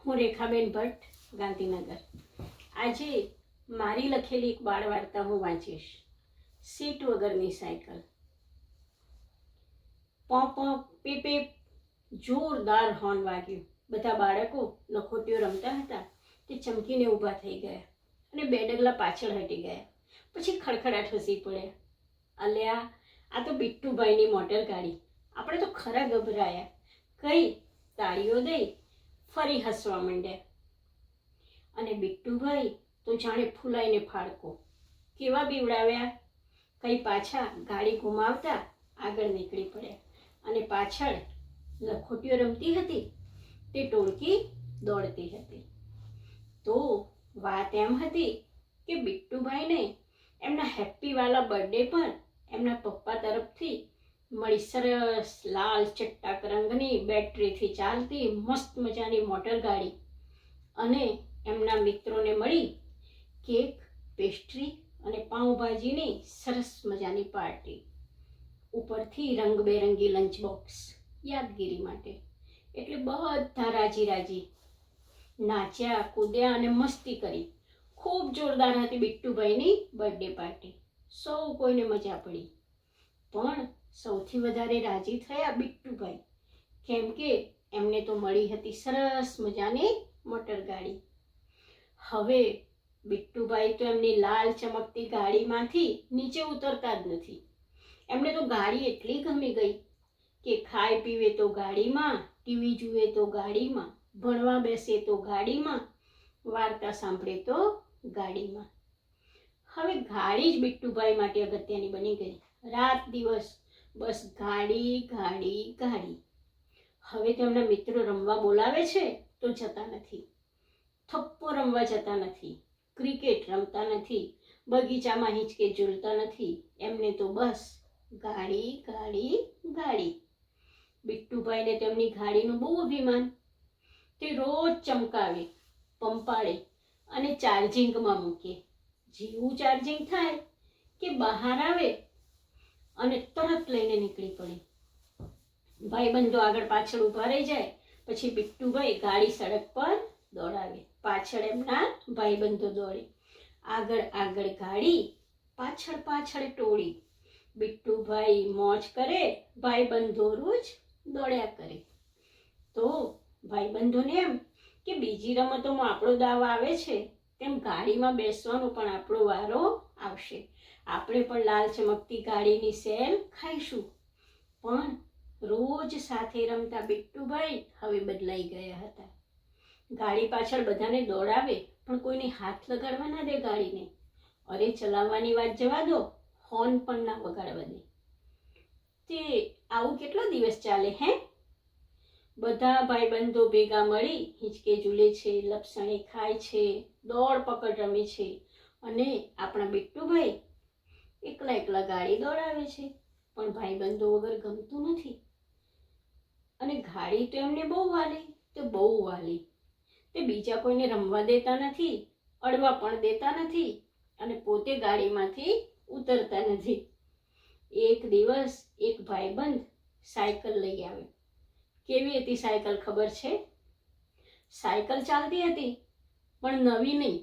હું રેખાબેન ભટ્ટ, ગાંધીનગર. આજે મારી લખેલી એક બાળ વાર્તા હું વાંચીશ. સીટ વગરની સાયકલ. પોપ પીપે જોરદાર હોર્ન વાગ્યું. બધા બાળકો લખોટીઓ રમતા હતા તે ચમકીને ઊભા થઈ ગયા અને બે ડગલા પાછળ હટી ગયા. પછી ખડખડાટ હસી પડ્યા. અલ્યા, આ તો બિટ્ટુભાઈની મોટર ગાડી. આપણે તો ખરા ગભરાયા. કઈ તાળીઓ દઈ ફરી હસવા માંડ્યા. અને બિટ્ટુભાઈ તો જાણે ફૂલાઈને ફાળકો. કેવા બીવડાવ્યા. કઈ પાછા ગાડી ઘુમાવતા આગળ નીકળી પડ્યા. અને પાછળ લખોટીઓ રમતી હતી તે ટોળકી દોડતી હતી. તો વાત એમ હતી કે બિટ્ટુભાઈને એમના હેપ્પીવાલા બર્થડે પર એમના પપ્પા તરફથી મળી સરસ લાલ ચટ્ટાક રંગની બેટરીથી ચાલતી મસ્ત મજાની મોટર ગાડી. અને એમના મિત્રોને મળી કેક, પેસ્ટ્રી અને પાઉંભાજીની સરસ મજાની પાર્ટી. ઉપરથી રંગબેરંગી લંચ બોક્સ યાદગીરી માટે. એટલે બધા રાજી રાજી નાચ્યા, કૂદ્યા અને મસ્તી કરી. ખૂબ જોરદાર હતી બિટ્ટુભાઈની બર્થડે પાર્ટી. સૌ કોઈને મજા પડી. પણ સૌથી વધારે રાજી થયા બિટ્ટુભાઈ, કેમ કે એમને તો મળી હતી સરસ મજાની મોટર ગાડી. હવે બિટ્ટુભાઈ તો એમની લાલ ચમકતી ગાડીમાંથી નીચે ઉતરતા જ નથી. એમને તો ગાડી એટલી ગમી ગઈ કે ખાય પીવે તો ગાડીમાં, ટીવી જુએ તો ગાડીમાં, ભણવા બેસે તો ગાડીમાં, વાર્તા સાંભળે તો ગાડીમાં. હવે ગાડી જ બિટ્ટુભાઈ માટે અગત્યની બની ગઈ. રાત દિવસ બસ ગાડી ગાડી ગાડી. હવે તેમના મિત્રો રમવા બોલાવે છે તો જતા નથી. થપ્પો રમવા જતા નથી. ક્રિકેટ રમતા નથી. બગીચામાં હિંચકે ઝૂલતા નથી. એમને તો બસ ગાડી ગાડી ગાડી. બિટ્ટુભાઈને તેમની ગાડીનું બહુ અભિમાન. તે રોજ ચમકાવે, પંપાડે અને ચાર્જિંગમાં મૂકે. જેવું ચાર્જિંગ થાય કે બહાર આવે અને તરત લઈને નીકળી પડે. ભાઈબંધો આગળ પાછળ ઊભા રહી જાય. પછી બિટ્ટુભાઈ ગાડી સડક પર દોડાવે. પાછળ એમના ભાઈબંધો દોડે. આગળ આગળ ગાડી, પાછળ પાછળ ટોળી. બિટ્ટુભાઈ મોજ કરે, ભાઈબંધો રોજ દોડ્યા કરે. તો ભાઈબંધોને એમ કે બીજી રમતોમાં આપણો દાવ આવે છે તેમ ગાડીમાં બેસવાનો પણ આપણો વારો આવશે. આપણે પણ લાલ ચમકતી ગાડીની સેલ ખાઈશું. પણ રોજ સાથે રમતા બિટ્ટુભાઈ હવે બદલાઈ ગયા હતા. ગાડી પાછળ બધાને દોડાવે પણ કોઈને હાથ લગાડવા ના દે ગાડીને. અરે, ચલાવવાની વાત જવા દો, હોર્ન પણ ના વગાડવા દે. તે આવું કેટલો દિવસ ચાલે હે? બધા ભાઈબંધો ભેગા મળી હિંચકે ઝૂલે છે, લપસણે ખાય છે, દોડ પકડ રમે છે. અને આપણા બિટ્ટુભાઈ એકલા એકલા ગાડી દોડાવે છે. પણ ભાઈબંધો વગર ગમતું નથી. અને ગાડી તો એમને બહુ વાલી, તો બહુ વાલી. તે બીજા કોઈને રમવા દેતા નથી, અડવા પણ દેતા નથી અને પોતે ગાડીમાંથી ઉતરતા નથી. એક દિવસ એક ભાઈબંધ સાયકલ લઈ આવ્યો. કેવી હતી સાયકલ ખબર છે? સાયકલ ચાલતી હતી પણ નવી નહીં.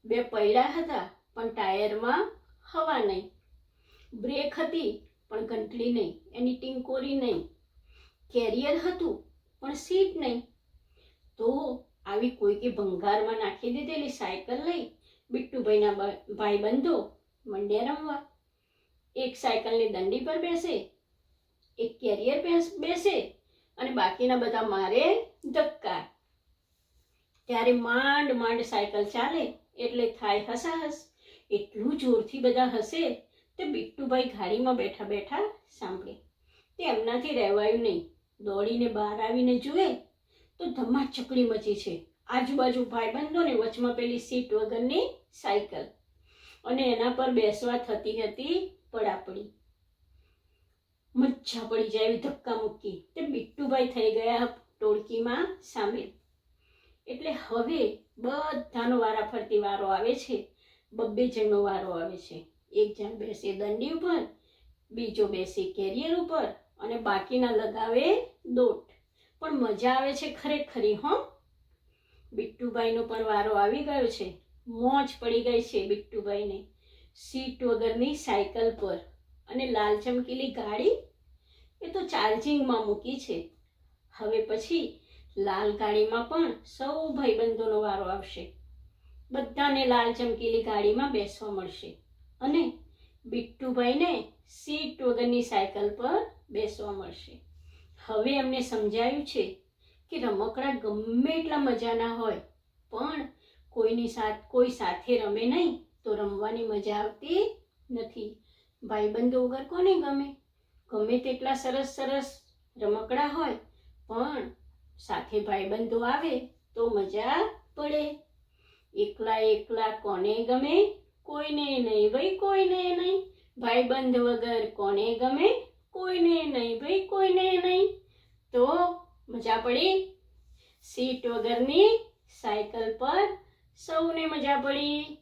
બે પૈડા હતા પણ ટાયરમાં હવા નહીં. બ્રેક હતી પણ ઘંટડી નહીં, એની ટીંકોરી નહીં. કેરિયર હતું પણ સીટ નહીં. તો આવી કોઈકે ભંગારમાં નાખી દીધેલી સાયકલ લઈ બિટ્ટુભાઈના ભાઈબંધો મંડ્યા રમવા. એક સાયકલની દંડી પર બેસે, એક કેરિયર બેસે અને બાકીના બધા મારે ધક્કા. ત્યારે માંડ માંડ સાયકલ ચાલે એટલે થાય હસાહસ. એટલું જોરથી બધા હસે તે બિટ્ટુભાઈ ગાડીમાં બેઠા બેઠા સાંભળે. તે એમનાથી રહેવાયું નહીં. દોડીને બહાર આવીને જુએ તો ધમાચકડી મચી છે. આજુબાજુ ભાઈબંધોને, વચમાં પેલી સીટ વગરની સાયકલ અને એના પર બેસવા થતી હતી પડાપડી. મજા પડી જાય એવી ધક્કા મૂકી. તે બિટ્ટુભાઈ થઈ ગયા ટોળકીમાં સામેલ. એટલે હવે બધાનો વારાફરતી વારો આવે છે. બબ્બે જણનો વારો આવે છે. એક જણ બેસે દંડી ઉપર, બીજો બેસે કેરિયર ઉપર અને બાકીના લગાવે દોટ. પણ મજા આવે છે ખરેખરી હો. બિટ્ટુભાઈનો પણ વારો આવી ગયો છે. મોજ પડી ગઈ છે બિટ્ટુભાઈને સીટ વગરની સાયકલ પર. અને લાલ ચમકીલી ગાડી એ તો ચાર્જિંગમાં મૂકી છે. હવે પછી લાલ ગાડીમાં પણ સૌ ભાઈબંધોનો વારો આવશે. બધાને લાલ ચમકીલી ગાડીમાં બેસવા મળશે અને બિટ્ટુભાઈને સીટ વગરની સાયકલ પર બેસવા મળશે. હવે એમને સમજાયું છે કે રમકડા ગમે એટલા મજાના હોય પણ કોઈ સાથે રમે નહીં તો રમવાની મજા આવતી નથી. ભાઈબંધો વગર કોને ગમે? ગમે તેટલા સરસ સરસ રમકડા હોય પણ સાથે ભાઈબંધો આવે તો મજા પડે. એકલા એકલા કોને ગમે? કોઈને નહીં ભાઈ, કોઈને નહીં. ભાઈબંધ વગર કોને ગમે? કોઈને નહીં ભાઈ, કોઈને નહીં. તો મજા પડી? સીટ વગરની સાયકલ પર સૌને મજા પડી.